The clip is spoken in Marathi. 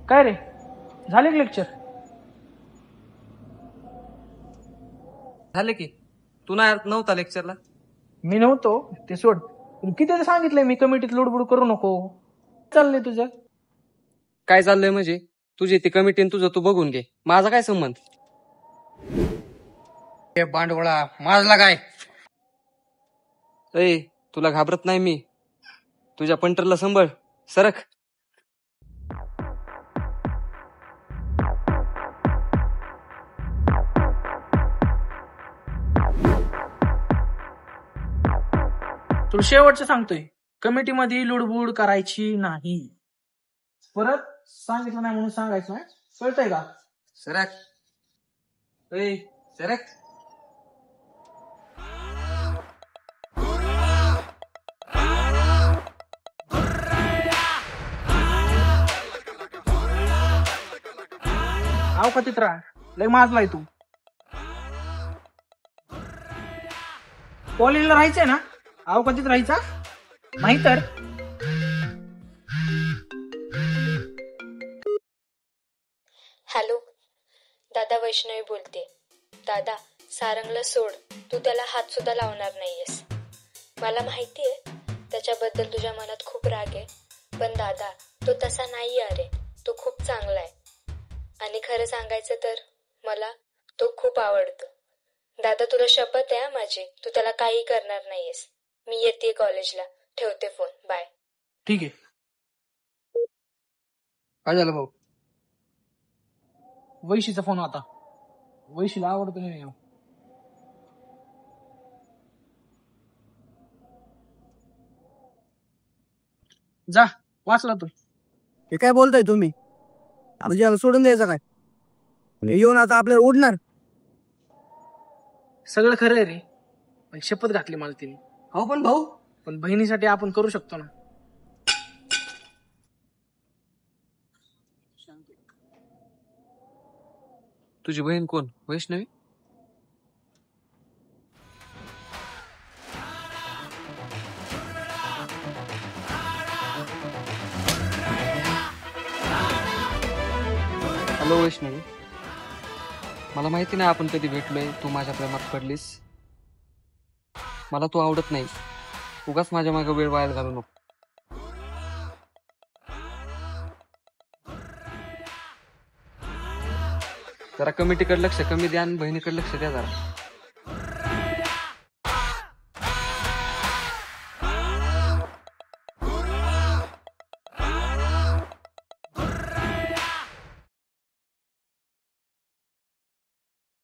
काय रे, झाले की लेक्चर? झाले की. तू नाही नव्हता लेक्चरला? मी नव्हतो ते सोड. पण किती सांगितलंय मी कमिटीत लुडबुड करू नको. चाललंय तुझं? काय चाललंय म्हणजे? तुझी ती कमिटी तुझं तू बघून घे, माझा काय संबंध? भांडवळा माझला काय? ए, तुला घाबरत नाही मी. तुझ्या पंटरला संभळ. सरक. तुला शेवटचं सांगतोय, कमिटीमध्ये लुडबुड करायची नाही. परत सांगितलं नाही म्हणून सांगायचं नाही, कळतंय का? सरक. ए, सरक. अवकातीत राहा, लय माजलाय तू. कॉलेजला राहायचंय ना, अवकातीत राहायचा नाहीतर. हॅलो दादा, वैष्णवी बोलते. दादा, सारंगला सोड, तू त्याला हात सुद्धा लावणार नाहीयेस. मला माहितीये त्याच्याबद्दल तुझ्या मनात खूप राग आहे, पण दादा तो तसा नाहीये. अरे तो खूप चांगला आहे, आणि खरं सांगायचं तर मला तो खूप आवडतो. दादा तुला शपथ आहे माझी, तू त्याला काही करणार नाहीयेस. मी येते कॉलेजला, ठेवते फोन, बाय. ठीक आहे. काय झालं भाऊ? वैशीचा फोन आता. वैशीला आवडतो नाही. जा, वाचला तू. हे काय बोलताय तुम्ही? आता ज्याला सोडून द्यायचं काय? येऊन आता आपल्याला उडणार. सगळं खरं आहे रे, पण शपथ घातली मला तिने. हो पण भाऊ, पण बहिणीसाठी आपण करू शकतो ना. तुझी बहीण कोण? वैष्णवी? हॅलो वैष्णवी, मला माहिती नाही आपण कधी भेटलोय, तू माझ्या प्रेमात पडलीस. मला तू आवडत नाही, उगाच माझ्या मागे वेळ वाया घालू नको. जरा कमिटीकडे लक्ष कमी द्या आणि बहिणीकडे लक्ष द्या जरा.